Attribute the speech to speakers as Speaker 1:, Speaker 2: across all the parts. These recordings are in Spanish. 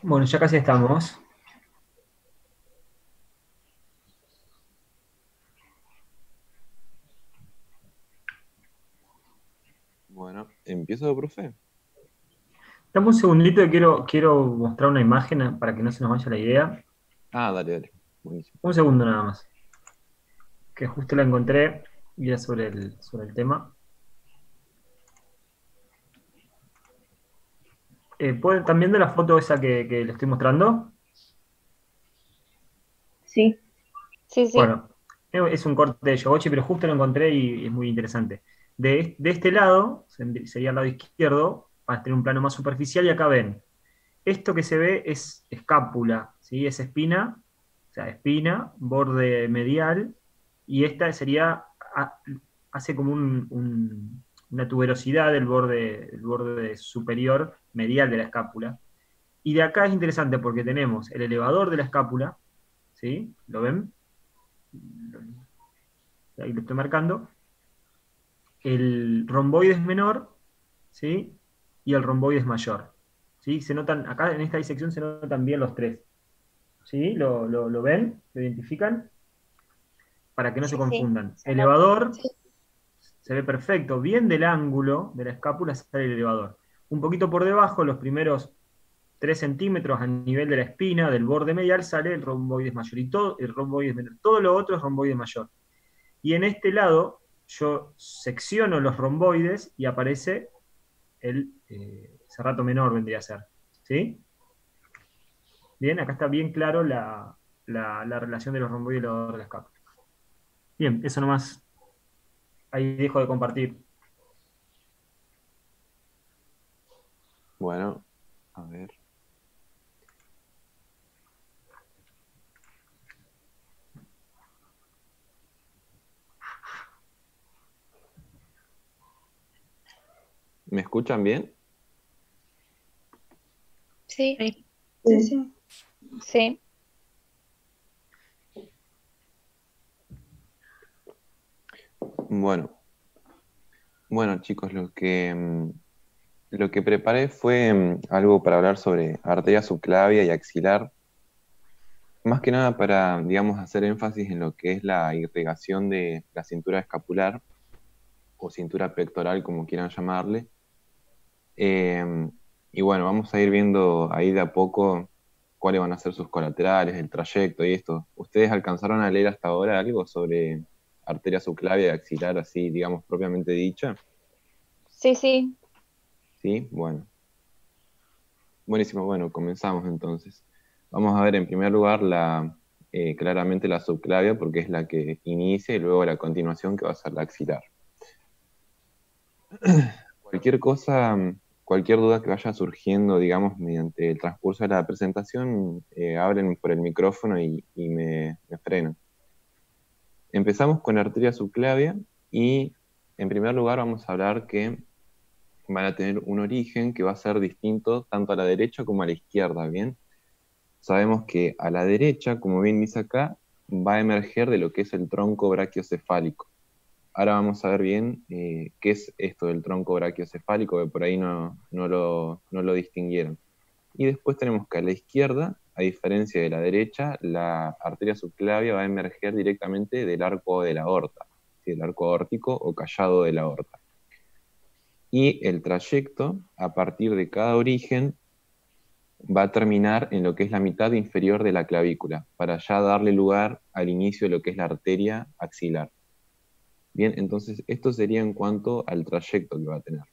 Speaker 1: Bueno, ya casi estamos.
Speaker 2: Bueno, empiezo, profe.
Speaker 1: Dame un segundito que quiero mostrar una imagen para que no se nos vaya la idea.
Speaker 2: Ah, dale, dale. Buenísimo.
Speaker 1: Un segundo nada más, que justo la encontré y era sobre el tema. ¿Están viendo la foto esa que le estoy mostrando?
Speaker 3: Sí, sí, sí.
Speaker 1: Bueno, es un corte de Yogochi, pero justo lo encontré y es muy interesante. De este lado, sería el lado izquierdo, para tener un plano más superficial, y acá ven, esto que se ve es escápula, ¿sí? Es espina, o sea, espina, borde medial, y esta sería, hace como una tuberosidad del borde superior medial de la escápula. Y de acá es interesante porque tenemos el elevador de la escápula, ¿sí? ¿Lo ven? Ahí lo estoy marcando. El romboides menor, ¿sí? Y el romboides mayor. ¿Sí? Se notan, acá en esta disección se notan bien los tres. ¿Sí? ¿Lo ven? ¿Lo identifican? Para que no se
Speaker 3: Sí, sí,
Speaker 1: confundan.
Speaker 3: se nota.
Speaker 1: Elevador, se ve perfecto. Bien del ángulo de la escápula sale el elevador. Un poquito por debajo, los primeros 3 centímetros a nivel de la espina, del borde medial, sale el romboides mayor. Y todo, el romboides menor. Todo lo otro es romboide mayor. Y en este lado, yo secciono los romboides y aparece el serrato menor, vendría a ser. ¿Sí? Bien, acá está bien claro la relación de los romboides y el elevador de la escápula. Bien, eso nomás. Ahí dejo de compartir.
Speaker 2: Bueno, a ver. ¿Me escuchan bien?
Speaker 3: Sí,
Speaker 4: Sí,
Speaker 3: sí, sí. Sí.
Speaker 2: Bueno, bueno, chicos, lo que preparé fue algo para hablar sobre arteria subclavia y axilar, más que nada para, digamos, hacer énfasis en lo que es la irrigación de la cintura escapular o cintura pectoral, como quieran llamarle. Eh, y bueno, vamos a ir viendo ahí de a poco cuáles van a ser sus colaterales, el trayecto y esto. ¿Ustedes alcanzaron a leer hasta ahora algo sobre arteria subclavia y axilar, así, digamos, propiamente dicha?
Speaker 3: Sí, sí.
Speaker 2: Sí, bueno. Buenísimo, bueno, comenzamos entonces. Vamos a ver en primer lugar claramente la subclavia porque es la que inicia y luego la continuación que va a ser la axilar. Cualquier cosa, cualquier duda que vaya surgiendo, digamos, mediante el transcurso de la presentación, hablen por el micrófono y me frenan. Empezamos con la arteria subclavia y en primer lugar vamos a hablar que van a tener un origen que va a ser distinto tanto a la derecha como a la izquierda, ¿bien? Sabemos que a la derecha, como bien dice acá, va a emerger de lo que es el tronco brachiocefálico. Ahora vamos a ver bien qué es esto del tronco brachiocefálico, que por ahí no lo distinguieron. Y después tenemos que a la izquierda, a diferencia de la derecha, la arteria subclavia va a emerger directamente del arco de la aorta, ¿sí? El arco aórtico o callado de la aorta. Y el trayecto, a partir de cada origen, va a terminar en lo que es la mitad inferior de la clavícula, para ya darle lugar al inicio de lo que es la arteria axilar. Bien, entonces esto sería en cuanto al trayecto que va a tener.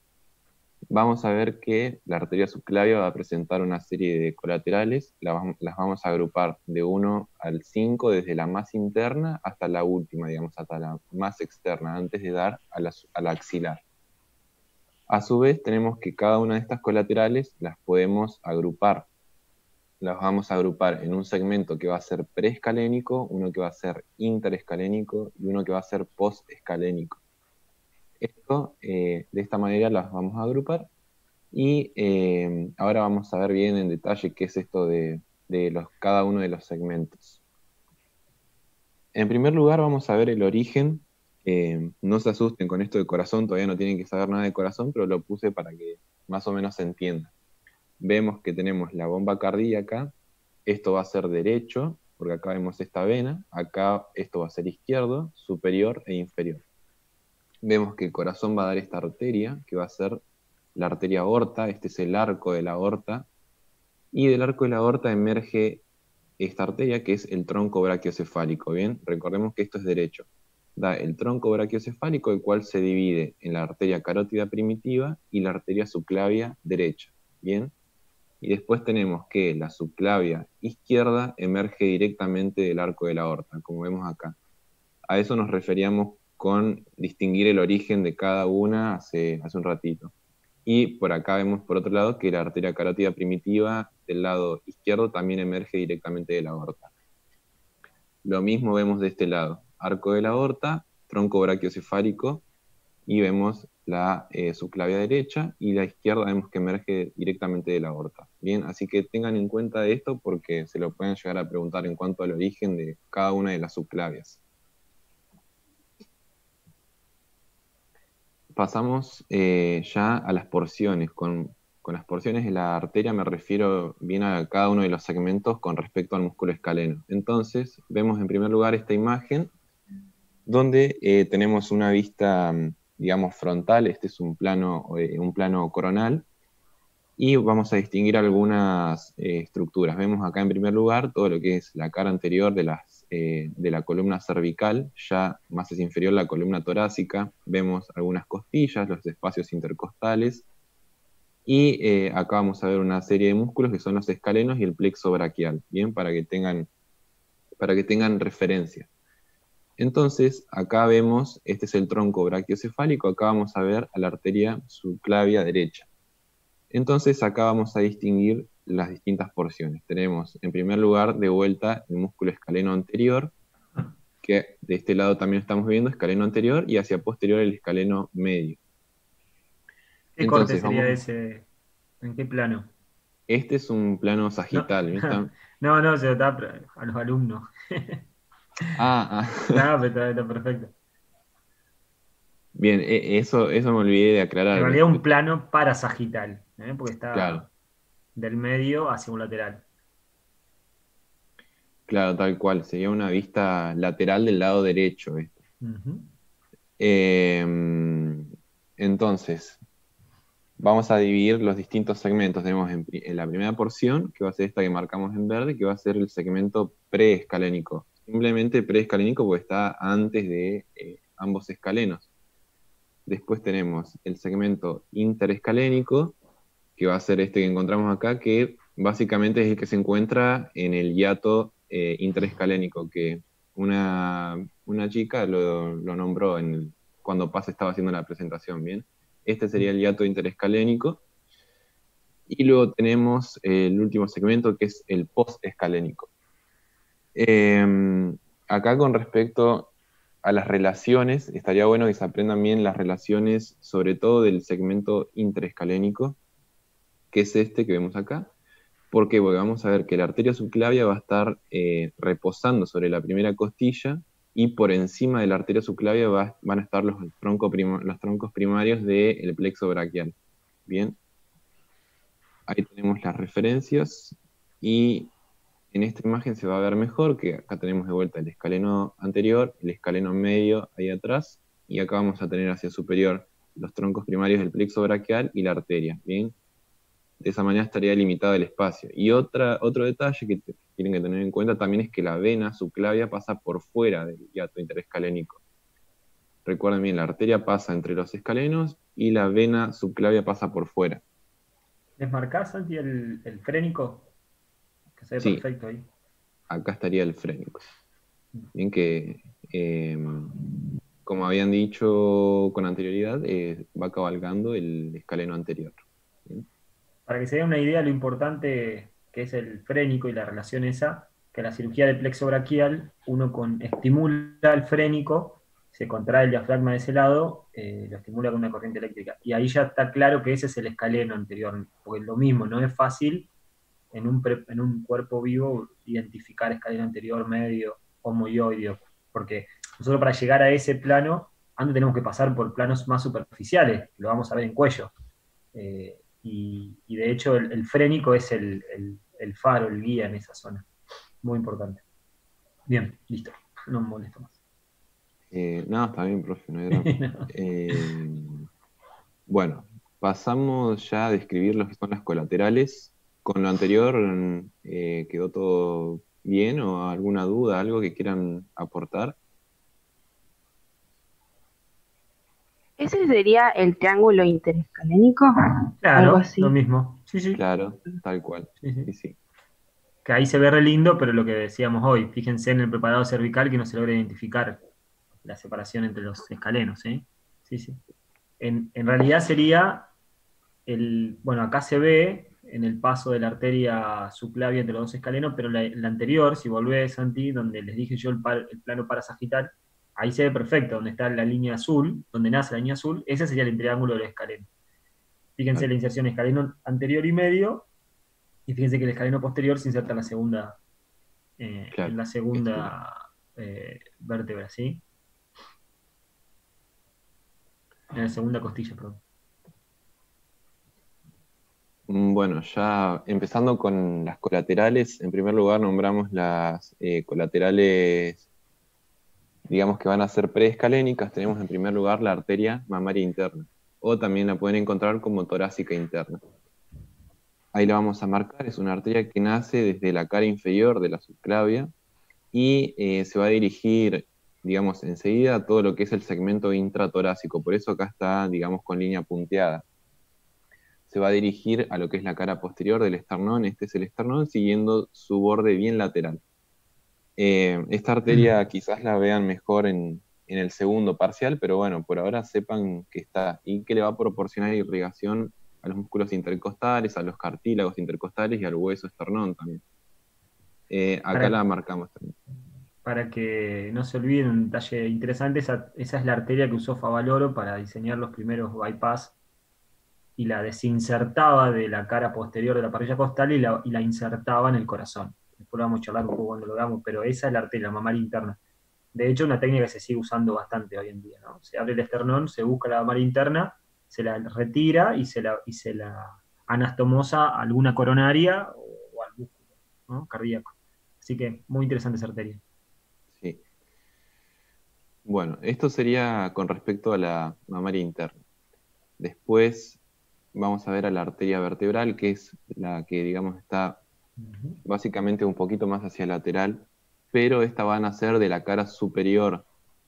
Speaker 2: Vamos a ver que la arteria subclavia va a presentar una serie de colaterales, las vamos a agrupar de 1 al 5, desde la más interna hasta la última, digamos, hasta la más externa, antes de dar a la axilar. A su vez, tenemos que cada una de estas colaterales las podemos agrupar. Las vamos a agrupar en un segmento que va a ser preescalénico, uno que va a ser interescalénico y uno que va a ser postescalénico. Esto, de esta manera las vamos a agrupar y ahora vamos a ver bien en detalle qué es esto de cada uno de los segmentos. En primer lugar vamos a ver el origen. No se asusten con esto de corazón, todavía no tienen que saber nada de corazón, pero lo puse para que más o menos se entienda. vemos que tenemos la bomba cardíaca, esto va a ser derecho, porque acá vemos esta vena, acá esto va a ser izquierdo, superior e inferior. Vemos que el corazón va a dar esta arteria, que va a ser la arteria aorta, este es el arco de la aorta, y del arco de la aorta emerge esta arteria que es el tronco brachiocefálico, ¿bien? Recordemos que esto es derecho. Da el tronco brachiocefálico, el cual se divide en la arteria carótida primitiva y la arteria subclavia derecha, ¿bien? Y después tenemos que la subclavia izquierda emerge directamente del arco de la aorta, como vemos acá. A eso nos referíamos con distinguir el origen de cada una hace un ratito. Y por acá vemos por otro lado que la arteria carótida primitiva del lado izquierdo también emerge directamente de la aorta. Lo mismo vemos de este lado, arco de la aorta, tronco brachiocefálico, y vemos la subclavia derecha, y la izquierda vemos que emerge directamente de la aorta. Bien, así que tengan en cuenta esto porque se lo pueden llegar a preguntar en cuanto al origen de cada una de las subclavias. Pasamos ya a las porciones. Con las porciones de la arteria me refiero bien a cada uno de los segmentos con respecto al músculo escaleno. Entonces, vemos en primer lugar esta imagen donde tenemos una vista, digamos, frontal. Este es un plano coronal, y vamos a distinguir algunas estructuras. Vemos acá en primer lugar todo lo que es la cara anterior de la columna cervical, ya más hacia inferior la columna torácica, vemos algunas costillas, los espacios intercostales, y acá vamos a ver una serie de músculos que son los escalenos y el plexo braquial, bien, para que tengan referencia. Entonces, acá vemos, este es el tronco brachiocefálico, acá vamos a ver a la arteria subclavia derecha. Entonces acá vamos a distinguir las distintas porciones. Tenemos en primer lugar de vuelta el músculo escaleno anterior, que de este lado también estamos viendo escaleno anterior, y hacia posterior el escaleno medio.
Speaker 1: ¿Qué corte sería ese? ¿En qué plano?
Speaker 2: Este es un plano sagital.
Speaker 1: No, se lo da a los alumnos. No, pero está perfecto.
Speaker 2: Bien, eso me olvidé de aclarar.
Speaker 1: En realidad un plano parasagital, porque está
Speaker 2: claro,
Speaker 1: del medio hacia un lateral.
Speaker 2: Claro, tal cual. Sería una vista lateral del lado derecho.
Speaker 1: Uh-huh.
Speaker 2: Entonces, vamos a dividir los distintos segmentos. Tenemos en la primera porción, que va a ser esta que marcamos en verde, que va a ser el segmento preescalénico. Simplemente preescalénico porque está antes de ambos escalenos. Después tenemos el segmento interescalénico, que va a ser este que encontramos acá, que básicamente es el que se encuentra en el hiato interescalénico, que una chica lo nombró cuando Paz estaba haciendo la presentación, ¿bien? Este sería el hiato interescalénico. Y luego tenemos el último segmento, que es el postescalénico. Acá con respecto a las relaciones, estaría bueno que se aprendan bien las relaciones, sobre todo del segmento interescalénico, que es este que vemos acá. ¿Por qué? Porque vamos a ver que la arteria subclavia va a estar reposando sobre la primera costilla, y por encima de la arteria subclavia van a estar los troncos primarios del plexo braquial. Bien, ahí tenemos las referencias, y en esta imagen se va a ver mejor que acá tenemos de vuelta el escaleno anterior, el escaleno medio ahí atrás, y acá vamos a tener hacia superior los troncos primarios del plexo braquial y la arteria. Bien, de esa manera estaría limitado el espacio. Y otro detalle que tienen que tener en cuenta también es que la vena subclavia pasa por fuera del hiato interescalénico. Recuerden bien, la arteria pasa entre los escalenos y la vena subclavia pasa por fuera.
Speaker 1: ¿Les marcás, Santi, el frénico? Que se ve
Speaker 2: Sí,
Speaker 1: perfecto ahí.
Speaker 2: acá estaría el frénico. Bien que, como habían dicho con anterioridad, va cabalgando el escaleno anterior. ¿Bien?
Speaker 1: Para que se den una idea de lo importante que es el frénico y la relación esa, que en la cirugía de plexo braquial, uno estimula el frénico, se contrae el diafragma de ese lado, lo estimula con una corriente eléctrica. Y ahí ya está claro que ese es el escaleno anterior, porque es lo mismo, no es fácil en un cuerpo vivo identificar escaleno anterior, medio, homoioideo, porque nosotros para llegar a ese plano, antes tenemos que pasar por planos más superficiales, lo vamos a ver en cuello. y de hecho el frénico es el faro, el guía en esa zona. Muy importante. Bien, listo. No me molesto más.
Speaker 2: No, está bien, profe, no hay drama. Bueno, pasamos ya a describir lo que son las colaterales. Con lo anterior, ¿quedó todo bien o alguna duda, algo que quieran aportar?
Speaker 4: ¿Ese sería el triángulo interescalénico? Algo
Speaker 1: Claro, lo
Speaker 4: así.
Speaker 1: mismo. Sí, sí.
Speaker 2: Claro, tal cual.
Speaker 1: Sí, sí.
Speaker 2: Sí, sí.
Speaker 1: Que ahí se ve re lindo, pero lo que decíamos hoy, fíjense en el preparado cervical que no se logra identificar la separación entre los escalenos, ¿sí? Sí, sí. En realidad sería bueno, acá se ve en el paso de la arteria subclavia entre los dos escalenos, pero la anterior, si volvés, Santi, donde les dije yo el plano parasagital, ahí se ve perfecto, donde está la línea azul, donde nace la línea azul, ese sería el triángulo del escaleno. Fíjense
Speaker 2: Claro.
Speaker 1: la inserción escaleno anterior y medio, y fíjense que el escaleno posterior se inserta
Speaker 2: Claro.
Speaker 1: en la
Speaker 2: Esto ya.
Speaker 1: segunda vértebra, ¿sí? En la segunda costilla, perdón.
Speaker 2: Bueno, ya empezando con las colaterales, en primer lugar nombramos las colaterales, digamos que van a ser preescalénicas. Tenemos en primer lugar la arteria mamaria interna, o también la pueden encontrar como torácica interna. Ahí la vamos a marcar, es una arteria que nace desde la cara inferior de la subclavia y se va a dirigir, digamos, enseguida a todo lo que es el segmento intratorácico. Por eso acá está, digamos, con línea punteada. Se va a dirigir a lo que es la cara posterior del esternón. Este es el esternón, siguiendo su borde bien lateral. Esta arteria quizás la vean mejor en el segundo parcial, pero bueno, por ahora sepan que está y que le va a proporcionar irrigación a los músculos intercostales, a los cartílagos intercostales y al hueso esternón también. Acá
Speaker 1: Para,
Speaker 2: la marcamos también.
Speaker 1: para que no se olviden, un detalle interesante, esa es la arteria que usó Favaloro para diseñar los primeros bypass y la desinsertaba de la cara posterior de la parrilla costal y la insertaba en el corazón. Después lo vamos a charlar un poco cuando lo hagamos, pero esa es la arteria, la mamaria interna. De hecho, una técnica que se sigue usando bastante hoy en día, ¿no? Se abre el esternón, se busca la mamaria interna, se la retira y se la anastomosa a alguna coronaria o al músculo, ¿no? Cardíaco. Así que muy interesante esa arteria.
Speaker 2: Sí. Bueno, esto sería con respecto a la mamaria interna. Después vamos a ver a la arteria vertebral, que es la que, digamos, está básicamente un poquito más hacia lateral, pero esta va a nacer de la cara superior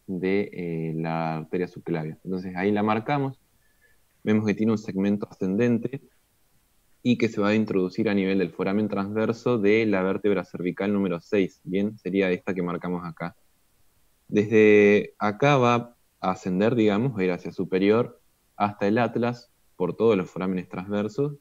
Speaker 2: de la arteria subclavia. Entonces ahí la marcamos, vemos que tiene un segmento ascendente y que se va a introducir a nivel del foramen transverso de la vértebra cervical número 6, bien, sería esta que marcamos acá. Desde acá va a ascender, digamos, va a ir hacia superior hasta el atlas por todos los forámenes transversos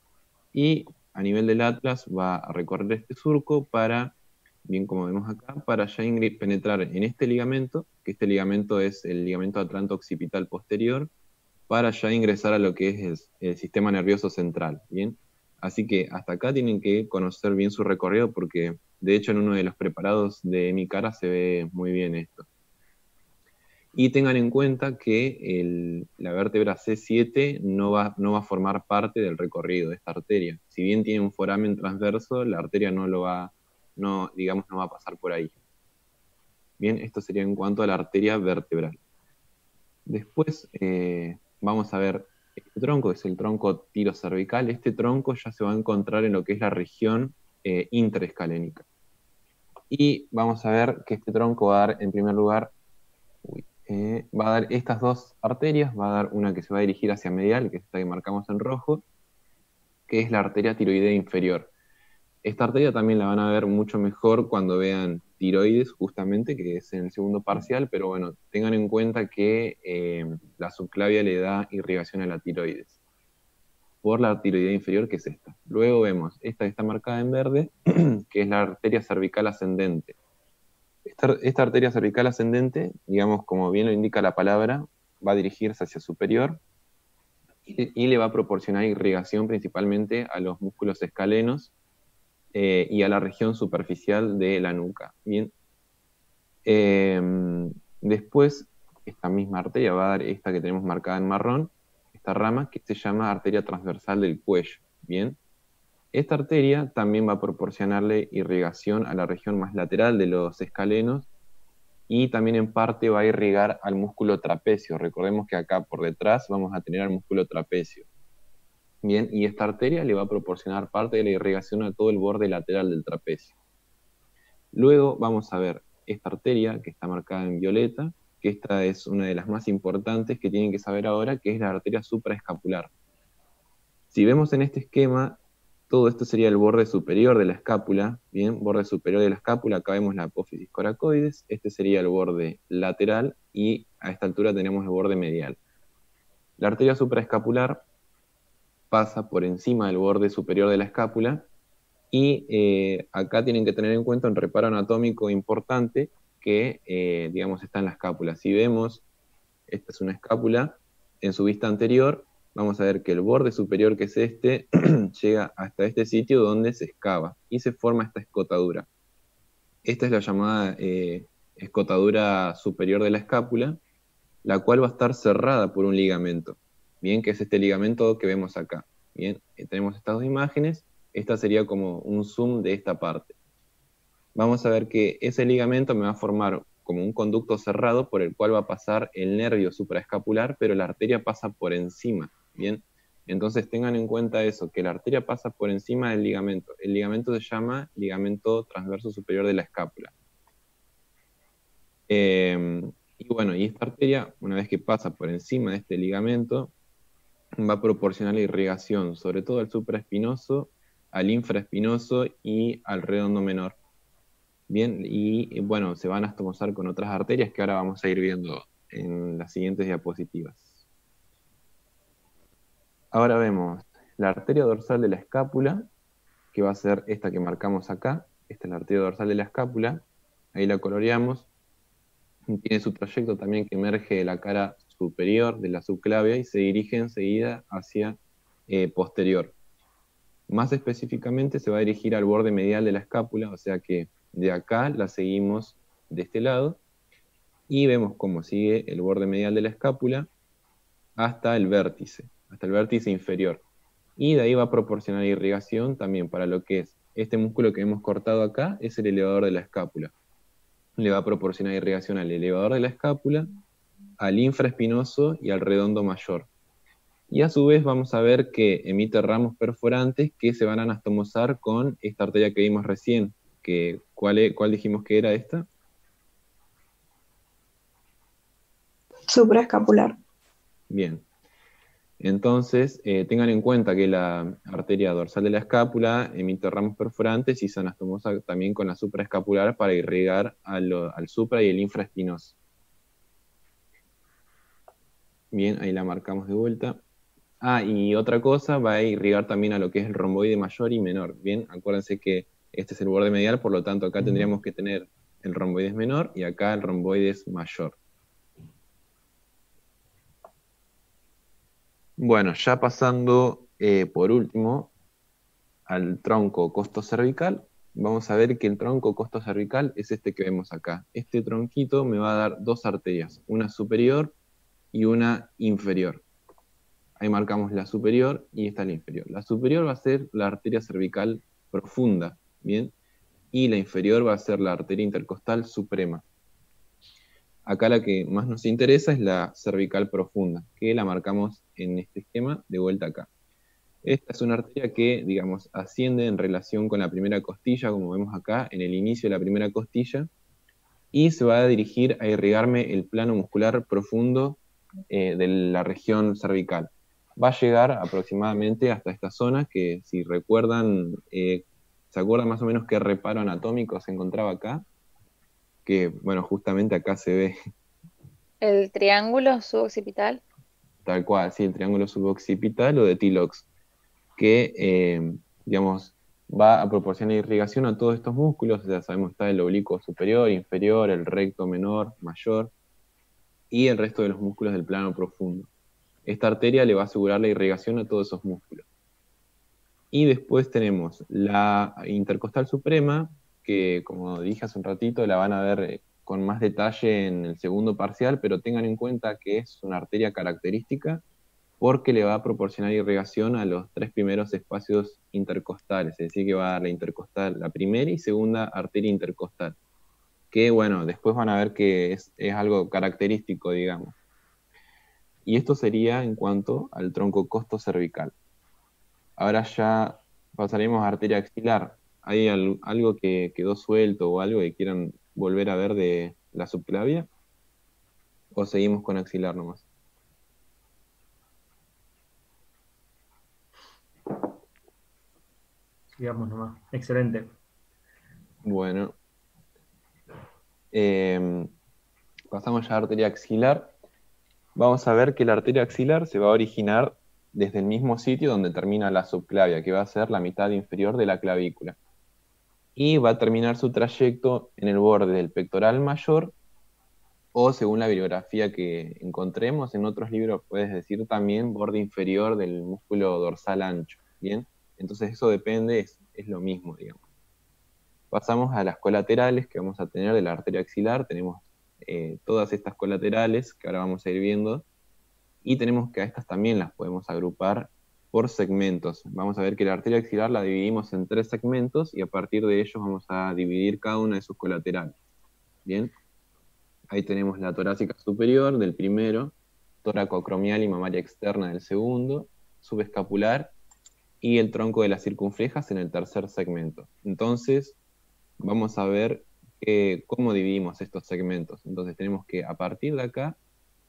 Speaker 2: y a nivel del atlas va a recorrer este surco para, bien como vemos acá, para ya penetrar en este ligamento, que este ligamento es el ligamento atlanto-occipital posterior, para ya ingresar a lo que es el sistema nervioso central, ¿bien? Así que hasta acá tienen que conocer bien su recorrido porque de hecho en uno de los preparados de mi cara se ve muy bien esto. Y tengan en cuenta que la vértebra C7 no va a formar parte del recorrido de esta arteria. Si bien tiene un foramen transverso, la arteria digamos, no va a pasar por ahí. Bien, esto sería en cuanto a la arteria vertebral. Después vamos a ver este tronco, que es el tronco tirocervical. Este tronco ya se va a encontrar en lo que es la región intraescalénica. Y vamos a ver que este tronco va a dar, en primer lugar, va a dar estas dos arterias, va a dar una que se va a dirigir hacia medial, que es esta que marcamos en rojo, que es la arteria tiroidea inferior. Esta arteria también la van a ver mucho mejor cuando vean tiroides, justamente, que es en el segundo parcial, pero bueno, tengan en cuenta que la subclavia le da irrigación a la tiroides, por la tiroidea inferior, que es esta. Luego vemos esta que está marcada en verde, que es la arteria cervical ascendente. Esta arteria cervical ascendente, digamos, como bien lo indica la palabra, va a dirigirse hacia superior y le va a proporcionar irrigación principalmente a los músculos escalenos y a la región superficial de la nuca. Bien. Después, esta misma arteria va a dar esta que tenemos marcada en marrón, esta rama que se llama arteria transversal del cuello. Bien, esta arteria también va a proporcionarle irrigación a la región más lateral de los escalenos y también en parte va a irrigar al músculo trapecio. Recordemos que acá por detrás vamos a tener al músculo trapecio. Bien, y esta arteria le va a proporcionar parte de la irrigación a todo el borde lateral del trapecio. Luego vamos a ver esta arteria que está marcada en violeta, que esta es una de las más importantes que tienen que saber ahora, que es la arteria supraescapular. Si vemos en este esquema, todo esto sería el borde superior de la escápula, bien, borde superior de la escápula, acá vemos la apófisis coracoides, este sería el borde lateral y a esta altura tenemos el borde medial. La arteria supraescapular pasa por encima del borde superior de la escápula y acá tienen que tener en cuenta un reparo anatómico importante que, digamos, está en la escápula. Si vemos, esta es una escápula, en su vista anterior, vamos a ver que el borde superior, que es este, llega hasta este sitio donde se excava y se forma esta escotadura. Esta es la llamada escotadura superior de la escápula, la cual va a estar cerrada por un ligamento, bien, que es este ligamento que vemos acá. Bien, tenemos estas dos imágenes, esta sería como un zoom de esta parte. Vamos a ver que ese ligamento me va a formar como un conducto cerrado por el cual va a pasar el nervio supraescapular, pero la arteria pasa por encima, ¿bien? Entonces tengan en cuenta eso, que la arteria pasa por encima del ligamento. El ligamento se llama ligamento transverso superior de la escápula. Y bueno, y esta arteria, una vez que pasa por encima de este ligamento, va a proporcionar la irrigación, sobre todo al supraespinoso, al infraespinoso y al redondo menor. Bien, y bueno, se van a anastomosar con otras arterias que ahora vamos a ir viendo en las siguientes diapositivas. Ahora vemos la arteria dorsal de la escápula, que va a ser esta que marcamos acá. Esta es la arteria dorsal de la escápula, ahí la coloreamos. Tiene su trayecto también que emerge de la cara superior de la subclavia y se dirige enseguida hacia posterior. Más específicamente se va a dirigir al borde medial de la escápula, o sea que de acá la seguimos de este lado y vemos cómo sigue el borde medial de la escápula hasta el vértice inferior. Y de ahí va a proporcionar irrigación también para lo que es este músculo que hemos cortado acá, es el elevador de la escápula. Le va a proporcionar irrigación al elevador de la escápula, al infraespinoso y al redondo mayor. Y a su vez vamos a ver que emite ramos perforantes que se van a anastomosar con esta arteria que vimos recién. ¿Cuál dijimos que era esta?
Speaker 5: Supraescapular.
Speaker 2: Bien. Entonces, tengan en cuenta que la arteria dorsal de la escápula emite ramos perforantes y se anastomosa también con la supraescapular para irrigar al supra y el infraespinoso. Bien, ahí la marcamos de vuelta. Ah, y otra cosa, va a irrigar también a lo que es el romboide mayor y menor. Bien, acuérdense que este es el borde medial, por lo tanto acá tendríamos que tener el romboides menor y acá el romboides mayor. Bueno, ya pasando por último al tronco costocervical, vamos a ver que el tronco costocervical es este que vemos acá. Este tronquito me va a dar dos arterias, una superior y una inferior. Ahí marcamos la superior y esta la inferior. La superior va a ser la arteria cervical profunda, ¿bien? Y la inferior va a ser la arteria intercostal suprema. Acá la que más nos interesa es la cervical profunda, que la marcamos en este esquema de vuelta acá. Esta es una arteria que, digamos, asciende en relación con la primera costilla, como vemos acá, en el inicio de la primera costilla, y se va a dirigir a irrigarme el plano muscular profundo de la región cervical. Va a llegar aproximadamente hasta esta zona, que si recuerdan, ¿se acuerdan más o menos qué reparo anatómico se encontraba acá? Que, bueno, justamente acá se ve.
Speaker 3: El triángulo suboccipital.
Speaker 2: Tal cual, sí, el triángulo suboccipital o de Tillox, que, digamos, va a proporcionar irrigación a todos estos músculos. Ya sabemos, está el oblicuo superior, inferior, el recto menor, mayor, y el resto de los músculos del plano profundo. Esta arteria le va a asegurar la irrigación a todos esos músculos. Y después tenemos la intercostal suprema, que como dije hace un ratito, la van a ver con más detalle en el segundo parcial, pero tengan en cuenta que es una arteria característica porque le va a proporcionar irrigación a los 3 primeros espacios intercostales, es decir, que va a dar la intercostal, la primera y segunda arteria intercostal, que bueno, después van a ver que es algo característico, digamos. Y esto sería en cuanto al tronco costo-cervical. Ahora ya pasaremos a arteria axilar. ¿Hay algo que quedó suelto o algo que quieran volver a ver de la subclavia? ¿O seguimos con axilar nomás?
Speaker 1: Sigamos nomás. Excelente.
Speaker 2: Bueno, pasamos ya a arteria axilar. Vamos a ver que la arteria axilar se va a originar desde el mismo sitio donde termina la subclavia, que va a ser la mitad inferior de la clavícula. Y va a terminar su trayecto en el borde del pectoral mayor, o según la bibliografía que encontremos en otros libros, puedes decir también borde inferior del músculo dorsal ancho. ¿Bien? Entonces eso depende, es lo mismo, digamos. Pasamos a las colaterales que vamos a tener de la arteria axilar. Tenemos todas estas colaterales que ahora vamos a ir viendo. Y tenemos que a estas también las podemos agrupar por segmentos. Vamos a ver que la arteria axilar la dividimos en 3 segmentos y a partir de ellos vamos a dividir cada una de sus colaterales. Bien, ahí tenemos la torácica superior del primero, tóraco-acromial y mamaria externa del segundo, subescapular y el tronco de las circunflejas en el tercer segmento. Entonces, vamos a ver cómo dividimos estos segmentos. Entonces tenemos que a partir de acá,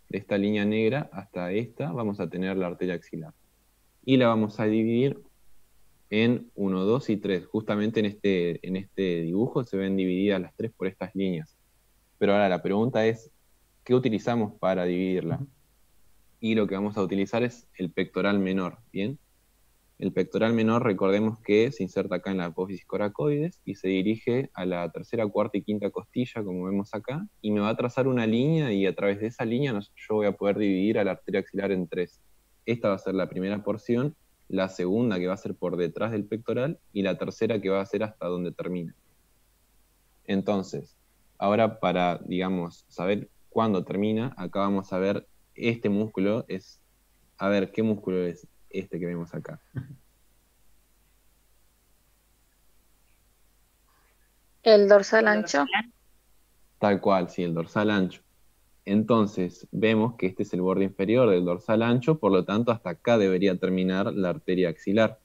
Speaker 2: de esta línea negra hasta esta, vamos a tener la arteria axilar. Y la vamos a dividir en 1, 2 y 3. Justamente en este dibujo se ven divididas las 3 por estas líneas. Pero ahora la pregunta es, ¿qué utilizamos para dividirla? Y lo que vamos a utilizar es el pectoral menor, ¿bien? El pectoral menor, recordemos que se inserta acá en la apófisis coracoides y se dirige a la tercera, cuarta y quinta costilla, como vemos acá, y me va a trazar una línea y a través de esa línea yo voy a poder dividir a la arteria axilar en 3. Esta va a ser la primera porción, la segunda que va a ser por detrás del pectoral y la tercera que va a ser hasta donde termina. Entonces, ahora para, digamos, saber cuándo termina, acá vamos a ver este músculo, a ver, ¿qué músculo es este que vemos acá?
Speaker 3: El dorsal ancho.
Speaker 2: Tal cual, sí, el dorsal ancho. Entonces, vemos que este es el borde inferior del dorsal ancho, por lo tanto, hasta acá debería terminar la arteria axilar.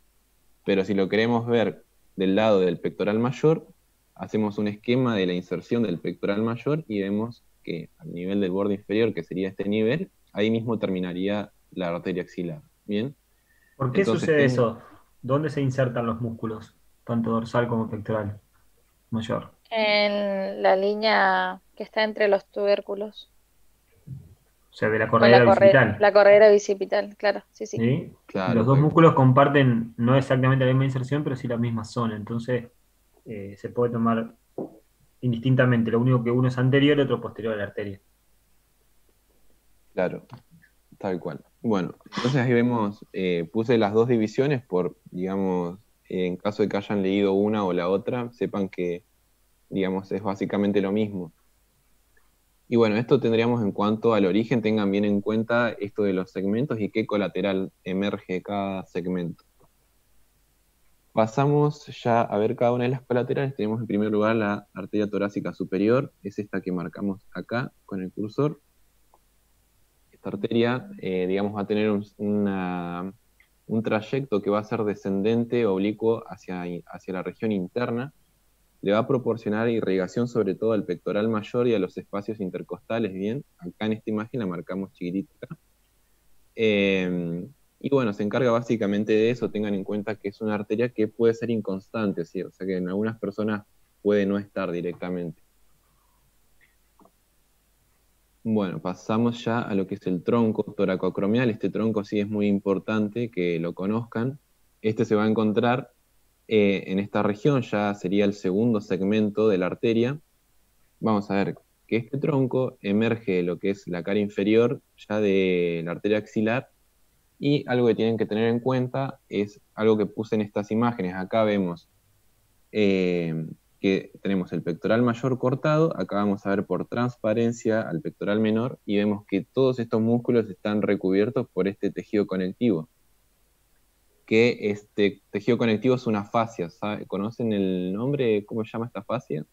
Speaker 2: Pero si lo queremos ver del lado del pectoral mayor, hacemos un esquema de la inserción del pectoral mayor y vemos que al nivel del borde inferior, que sería este nivel, ahí mismo terminaría la arteria axilar. ¿Bien?
Speaker 1: ¿Por qué
Speaker 2: Entonces,
Speaker 1: sucede eso? ¿Dónde se insertan los músculos? Tanto dorsal como pectoral mayor.
Speaker 3: En la línea que está entre los tubérculos.
Speaker 1: O sea, de la
Speaker 3: Con
Speaker 1: corredera bicipital.
Speaker 3: la corredera bicipital, claro, sí, sí.
Speaker 1: ¿Sí?
Speaker 2: claro,
Speaker 1: Los dos músculos comparten no exactamente la misma inserción, pero sí la misma zona. Entonces, se puede tomar indistintamente. Lo único que uno es anterior y otro posterior a la arteria.
Speaker 2: claro, tal cual. Bueno, entonces ahí vemos, puse las dos divisiones por, digamos, en caso de que hayan leído una o la otra, sepan que, digamos, es básicamente lo mismo. Y bueno, esto tendríamos en cuanto al origen, tengan bien en cuenta esto de los segmentos y qué colateral emerge de cada segmento. Pasamos ya a ver cada una de las colaterales. Tenemos en primer lugar la arteria torácica superior, es esta que marcamos acá con el cursor. Esta arteria, digamos, va a tener un trayecto que va a ser descendente, oblicuo hacia la región interna. Le va a proporcionar irrigación sobre todo al pectoral mayor y a los espacios intercostales, ¿bien? Acá en esta imagen la marcamos chiquitita. Y bueno, se encarga básicamente de eso. Tengan en cuenta que es una arteria que puede ser inconstante, ¿sí? O sea que en algunas personas puede no estar directamente. Bueno, pasamos ya a lo que es el tronco toracoacromial. Este tronco sí es muy importante que lo conozcan. Este se va a encontrar en esta región, ya sería el segundo segmento de la arteria. Vamos a ver que este tronco emerge de lo que es la cara inferior ya de la arteria axilar, y algo que tienen que tener en cuenta es algo que puse en estas imágenes. Acá vemos que que tenemos el pectoral mayor cortado, acá vamos a ver por transparencia al pectoral menor, y vemos que todos estos músculos están recubiertos por este tejido conectivo, que este tejido conectivo es una fascia, ¿sabe? ¿Conocen el nombre? ¿Cómo se llama esta fascia?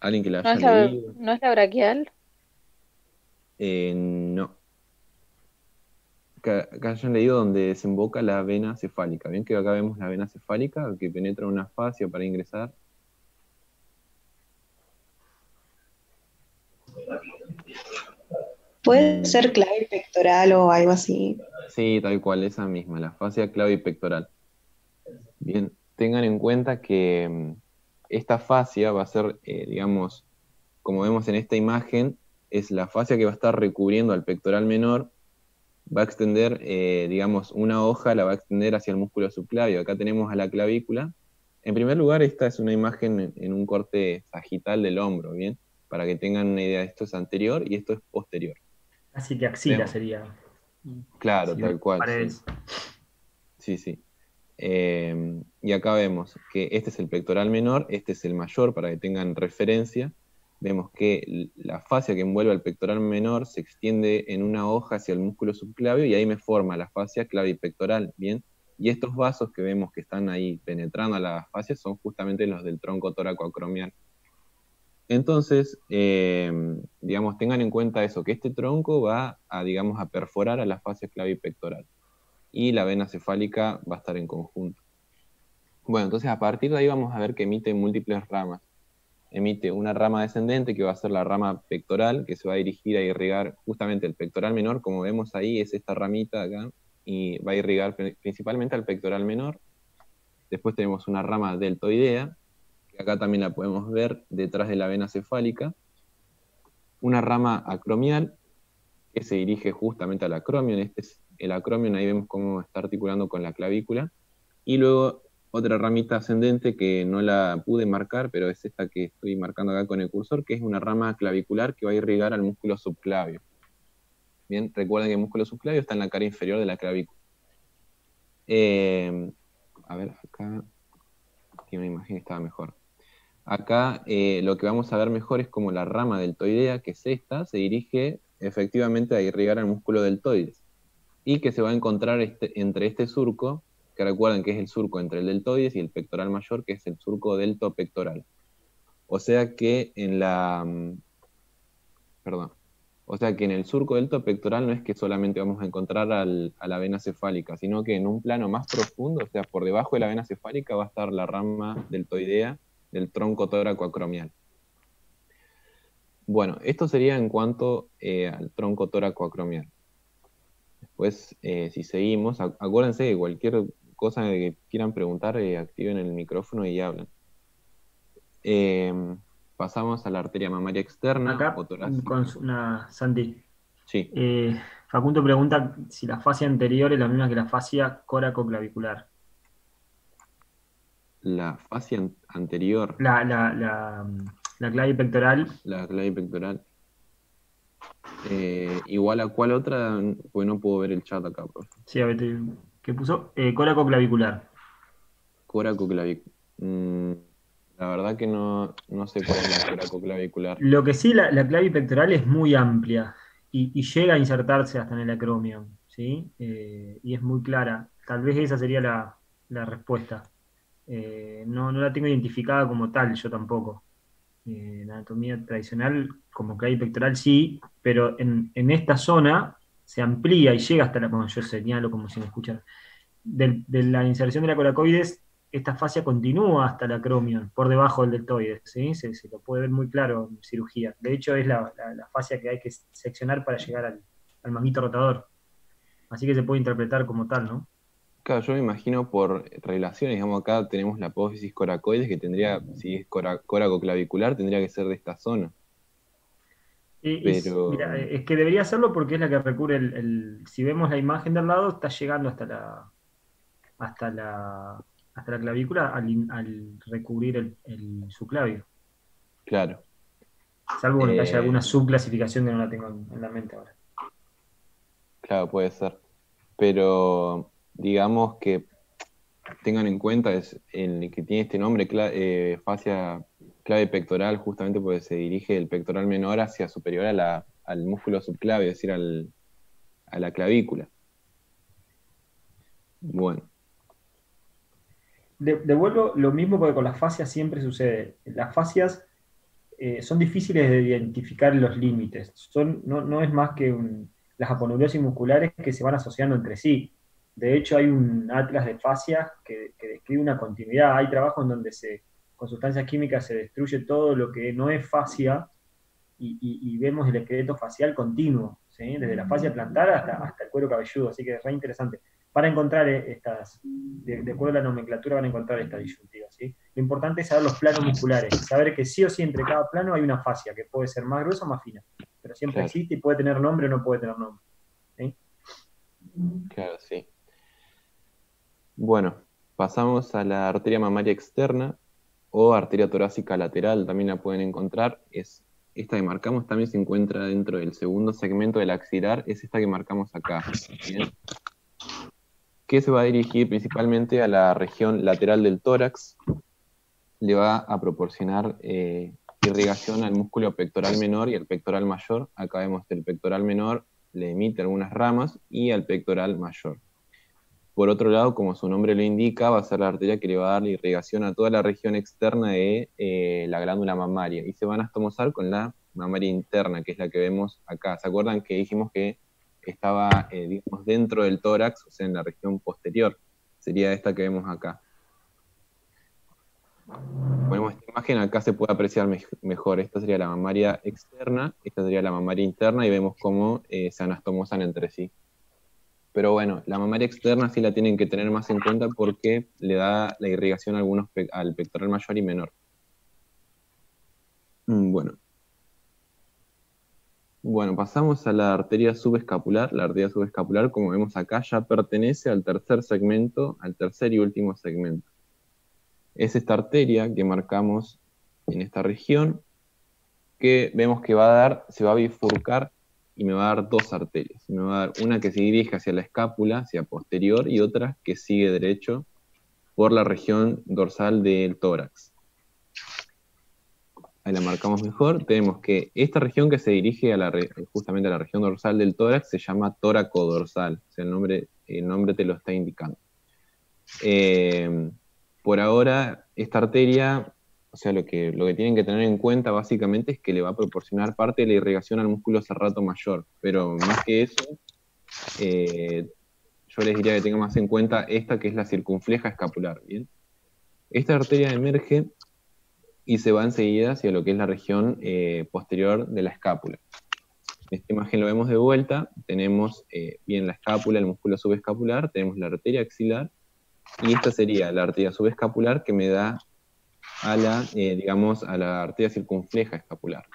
Speaker 2: ¿Alguien que la
Speaker 3: ¿No
Speaker 2: haya
Speaker 3: es la,
Speaker 2: leído?
Speaker 3: no es la braquial?
Speaker 2: No. Que hayan leído donde desemboca la vena cefálica. Bien que acá vemos la vena cefálica que penetra una fascia para ingresar.
Speaker 5: ¿Puede ser clave pectoral o algo así?
Speaker 2: Sí, tal cual, esa misma, la fascia clavipectoral. Bien, tengan en cuenta que esta fascia va a ser, digamos, como vemos en esta imagen, es la fascia que va a estar recubriendo al pectoral menor, va a extender, digamos, una hoja la va a extender hacia el músculo subclavio. Acá tenemos a la clavícula. En primer lugar, esta es una imagen en un corte sagital del hombro, ¿bien? Para que tengan una idea, esto es anterior y esto es posterior.
Speaker 1: Así que axila
Speaker 2: Vemos.
Speaker 1: sería.
Speaker 2: Claro,
Speaker 1: Si
Speaker 2: tal cual, sí.
Speaker 1: paredes.
Speaker 2: Sí, sí. Y acá vemos que este es el pectoral menor, este es el mayor, para que tengan referencia. Vemos que la fascia que envuelve al pectoral menor se extiende en una hoja hacia el músculo subclavio y ahí me forma la fascia clavipectoral, ¿bien? Y estos vasos que vemos que están ahí penetrando a la fascia son justamente los del tronco toracoacromial. Entonces, digamos, tengan en cuenta eso, que este tronco va a, digamos, a perforar a la fascia clavipectoral y la vena cefálica va a estar en conjunto. Bueno, entonces a partir de ahí vamos a ver que emite múltiples ramas. Emite una rama descendente que va a ser la rama pectoral, que se va a dirigir a irrigar justamente el pectoral menor, como vemos ahí, es esta ramita acá, y va a irrigar principalmente al pectoral menor. Después tenemos una rama deltoidea, que acá también la podemos ver detrás de la vena cefálica. Una rama acromial, que se dirige justamente al acromion. Este es el acromion, ahí vemos cómo está articulando con la clavícula. Y luego otra ramita ascendente que no la pude marcar, pero es esta que estoy marcando acá con el cursor, que es una rama clavicular que va a irrigar al músculo subclavio. Bien, recuerden que el músculo subclavio está en la cara inferior de la clavícula. A ver, acá tiene una imagen que estaba mejor. Acá lo que vamos a ver mejor es como la rama deltoidea, que es esta, se dirige efectivamente a irrigar al músculo deltoides. Y que se va a encontrar entre este surco, que recuerden que es el surco entre el deltoides y el pectoral mayor, que es el surco deltopectoral. O sea que en la... Perdón. O sea que en el surco deltopectoral no es que solamente vamos a encontrar a la vena cefálica, sino que en un plano más profundo, o sea, por debajo de la vena cefálica va a estar la rama deltoidea del tronco tóraco-acromial. Bueno, esto sería en cuanto al tronco tóraco-acromial. Después, si seguimos, acuérdense de cualquier cosa que quieran preguntar, activen el micrófono y hablan. Pasamos a la arteria mamaria externa
Speaker 1: Acá,
Speaker 2: o torácica.
Speaker 1: con Santi.
Speaker 2: Sí,
Speaker 1: Facundo pregunta si la fascia anterior es la misma que la fascia coracoclavicular.
Speaker 2: la fascia anterior,
Speaker 1: La clavipectoral.
Speaker 2: la clavipectoral, igual a cuál otra, pues no puedo ver el chat acá, profe.
Speaker 1: Sí, a ver, ¿qué puso? Coracoclavicular.
Speaker 2: Coracoclavicular. La verdad que no sé cuál es la coracoclavicular.
Speaker 1: Lo que sí, la clavipectoral es muy amplia y llega a insertarse hasta en el acromion, ¿sí? Y es muy clara. Tal vez esa sería la respuesta. No la tengo identificada como tal, yo tampoco. La anatomía tradicional, como clavipectoral sí, pero en esta zona se amplía y llega hasta como yo señalo, como si me escuchan, de la inserción de la coracoides, esta fascia continúa hasta el acromion, por debajo del deltoides, ¿sí? Se lo puede ver muy claro en cirugía. De hecho, es la fascia que hay que seccionar para llegar al manguito rotador. Así que se puede interpretar como tal, ¿no?
Speaker 2: Claro, yo me imagino por relaciones, digamos, acá tenemos la apófisis coracoides que tendría, si es coracoclavicular, tendría que ser de esta zona. Pero,
Speaker 1: Mira, es que debería hacerlo porque es la que recubre si vemos la imagen del lado, está llegando hasta la, hasta la clavícula al recubrir el subclavio.
Speaker 2: claro.
Speaker 1: Salvo bueno, que haya alguna subclasificación que no la tengo en la mente ahora.
Speaker 2: Claro, puede ser. Pero digamos que tengan en cuenta es el que tiene este nombre, fascia clave pectoral, justamente porque se dirige el pectoral menor hacia superior al músculo subclavio, es decir, a la clavícula. Bueno,
Speaker 1: Devuelvo lo mismo porque con las fascias siempre sucede. Las fascias son difíciles de identificar los límites. No es más que las aponeurosis musculares que se van asociando entre sí. De hecho, hay un atlas de fascias que describe una continuidad. Hay trabajos en donde con sustancias químicas se destruye todo lo que no es fascia y vemos el esqueleto facial continuo, ¿sí? Desde la fascia plantar hasta el cuero cabelludo. Así que es re interesante. Van a encontrar de acuerdo a la nomenclatura, van a encontrar estas disyuntivas, ¿sí? Lo importante es saber los planos musculares, saber que sí o sí entre cada plano hay una fascia, que puede ser más gruesa o más fina, pero siempre
Speaker 2: claro,
Speaker 1: existe y puede tener nombre o no puede tener nombre, ¿sí?
Speaker 2: claro, sí. Bueno, pasamos a la arteria mamaria externa o arteria torácica lateral, también la pueden encontrar. Es esta que marcamos, también se encuentra dentro del segundo segmento del axilar, es esta que marcamos acá. ¿Bien? Que se va a dirigir principalmente a la región lateral del tórax, le va a proporcionar irrigación al músculo pectoral menor y al pectoral mayor. Acá vemos que el pectoral menor le emite algunas ramas y al pectoral mayor. Por otro lado, como su nombre lo indica, va a ser la arteria que le va a dar la irrigación a toda la región externa de la glándula mamaria y se van a anastomosar con la mamaria interna, que es la que vemos acá. ¿Se acuerdan que dijimos que estaba digamos, dentro del tórax, o sea, en la región posterior? Sería esta que vemos acá. Ponemos esta imagen, acá se puede apreciar mejor. Esta sería la mamaria externa, esta sería la mamaria interna y vemos cómo se anastomosan entre sí. Pero bueno, la mamaria externa sí la tienen que tener más en cuenta porque le da la irrigación a al pectoral mayor y menor. Bueno, pasamos a la arteria subescapular. La arteria subescapular, como vemos acá, ya pertenece al tercer segmento, al tercer y último segmento. Es esta arteria que marcamos en esta región, que vemos que se va a bifurcar y me va a dar dos arterias. Me va a dar una que se dirige hacia la escápula, hacia posterior, y otra que sigue derecho por la región dorsal del tórax. Ahí la marcamos mejor. Tenemos que esta región que se dirige justamente a la región dorsal del tórax se llama tóraco-dorsal. O sea, el nombre te lo está indicando. Por ahora, esta arteria, o sea, lo que tienen que tener en cuenta básicamente es que le va a proporcionar parte de la irrigación al músculo serrato mayor, pero más que eso, yo les diría que tengan más en cuenta esta que es la circunfleja escapular, ¿bien? Esta arteria emerge y se va enseguida hacia lo que es la región posterior de la escápula. En esta imagen lo vemos de vuelta, tenemos bien la escápula, el músculo subescapular, tenemos la arteria axilar, y esta sería la arteria subescapular que me da a la arteria circunfleja escapular,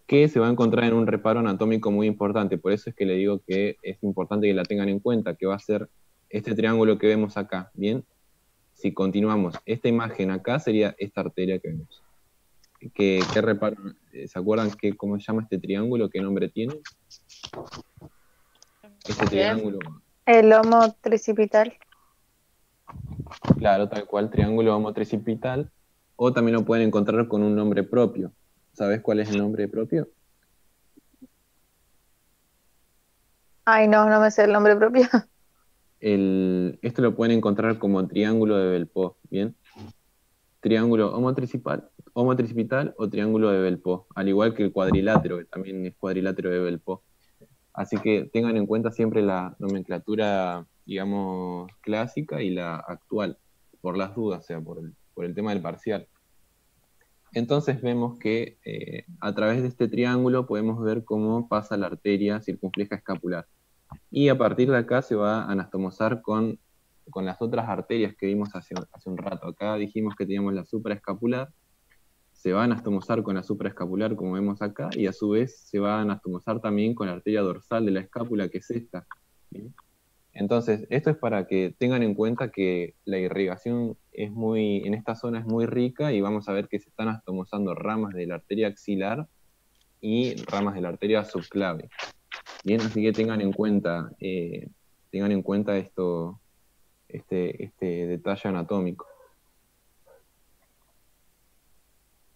Speaker 2: que se va a encontrar en un reparo anatómico muy importante. Por eso es que le digo que es importante que la tengan en cuenta, que va a ser este triángulo que vemos acá, ¿bien? Si continuamos, esta imagen acá sería esta arteria que vemos. ¿Qué reparo? ¿Se acuerdan cómo se llama este triángulo? ¿Qué nombre tiene? Este triángulo.
Speaker 3: El lomo tricipital.
Speaker 2: Claro, tal cual, triángulo homotricipital, o también lo pueden encontrar con un nombre propio. ¿Sabes cuál es el nombre propio?
Speaker 3: Ay, no me sé el nombre propio.
Speaker 2: Esto lo pueden encontrar como triángulo de Belpo, ¿bien? Triángulo homotricipital o triángulo de Belpo, al igual que el cuadrilátero, que también es cuadrilátero de Belpo. Así que tengan en cuenta siempre la nomenclatura, digamos, clásica y la actual, por las dudas, o sea, por el tema del parcial. Entonces vemos que a través de este triángulo podemos ver cómo pasa la arteria circunfleja escapular. Y a partir de acá se va a anastomosar con las otras arterias que vimos hace un rato. Acá dijimos que teníamos la supraescapular, se va a anastomosar con la supraescapular como vemos acá, y a su vez se va a anastomosar también con la arteria dorsal de la escápula, que es esta. ¿Bien? Entonces, esto es para que tengan en cuenta que la irrigación en esta zona es muy rica, y vamos a ver que se están anastomosando ramas de la arteria axilar y ramas de la arteria subclavia. Bien, así que tengan en cuenta esto, este detalle anatómico.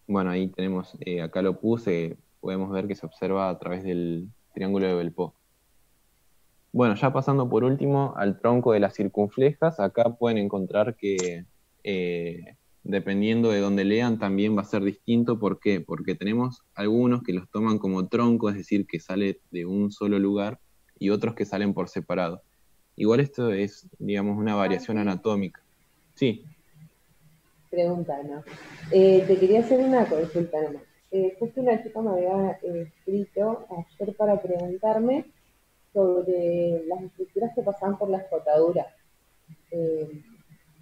Speaker 2: Bueno, ahí tenemos, acá lo puse, podemos ver que se observa a través del triángulo de Belpot. Bueno, ya pasando por último al tronco de las circunflejas, acá pueden encontrar que dependiendo de donde lean también va a ser distinto. ¿Por qué? Porque tenemos algunos que los toman como tronco, es decir, que sale de un solo lugar, y otros que salen por separado. Igual esto es, digamos, una variación anatómica. Sí.
Speaker 6: Pregunta, ¿no? Te quería hacer una consulta nomás. Justo una chica me había escrito ayer para preguntarme sobre las estructuras que pasaban por la escotadura.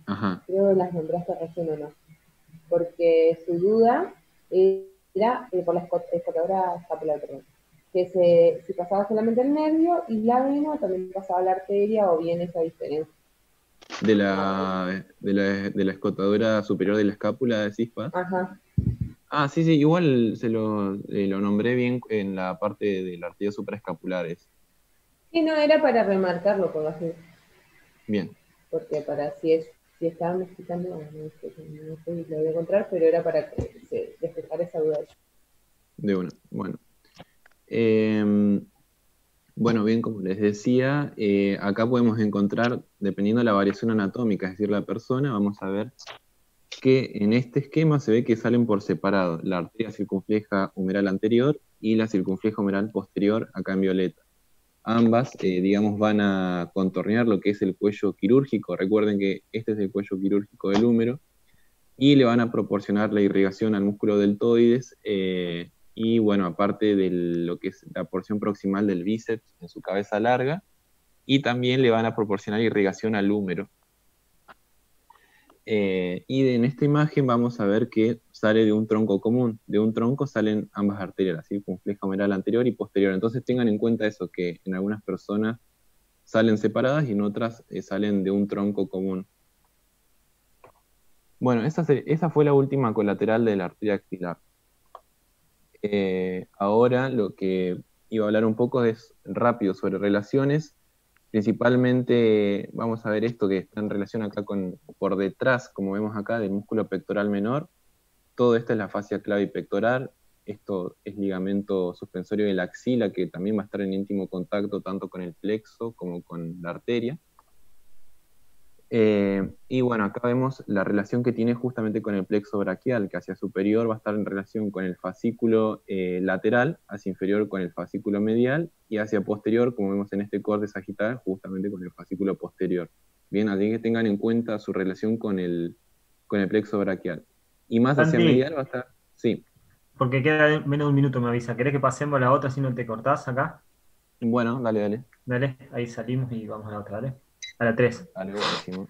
Speaker 2: Ajá.
Speaker 6: Creo que las nombraste recién o no. Porque su duda era por la escotadura escapular, perdón. Que si pasaba solamente el nervio y la vena, también pasaba la arteria, o bien esa diferencia.
Speaker 2: De la escotadura superior de la escápula, decís, Paz.
Speaker 6: Ajá.
Speaker 2: Ah, sí, sí, igual lo nombré bien en la parte de la arteria supraescapular.
Speaker 6: Sí, no, era para remarcarlo, por así.
Speaker 2: Bien.
Speaker 6: Porque si estaban explicando, no sé si lo voy a encontrar, pero era para que se despejara esa duda.
Speaker 2: De una, bueno. Bueno, bien, como les decía, acá podemos encontrar, dependiendo de la variación anatómica, es decir, la persona, vamos a ver que en este esquema se ve que salen por separado la arteria circunfleja humeral anterior y la circunfleja humeral posterior, acá en violeta. Ambas, digamos, van a contornear lo que es el cuello quirúrgico. Recuerden que este es el cuello quirúrgico del húmero, y le van a proporcionar la irrigación al músculo deltoides, y bueno, aparte de lo que es la porción proximal del bíceps en su cabeza larga, y también le van a proporcionar irrigación al húmero. Y en esta imagen vamos a ver que sale de un tronco común. De un tronco salen ambas arterias, la circunfleja humeral anterior y posterior. Entonces tengan en cuenta eso, que en algunas personas salen separadas y en otras salen de un tronco común. Bueno, esa fue la última colateral de la arteria axilar. Ahora lo que iba a hablar un poco es rápido sobre relaciones. Principalmente vamos a ver esto que está en relación acá por detrás, como vemos acá, del músculo pectoral menor. Todo esto es la fascia clavipectoral. Esto es ligamento suspensorio de la axila, que también va a estar en íntimo contacto tanto con el plexo como con la arteria. Y bueno, acá vemos la relación que tiene justamente con el plexo braquial, que hacia superior va a estar en relación con el fascículo lateral, hacia inferior con el fascículo medial, y hacia posterior, como vemos en este corte sagital, justamente con el fascículo posterior. Bien, así que tengan en cuenta su relación con el plexo braquial. Y más hacia
Speaker 1: Santi,
Speaker 2: medial va a estar... Sí.
Speaker 1: porque queda menos de un minuto, me avisa. ¿Querés que pasemos a la otra si no te cortás acá?
Speaker 2: Bueno, dale, dale.
Speaker 1: Dale, ahí salimos y vamos a la otra, dale. A la 3.
Speaker 2: Dale, buenísimo.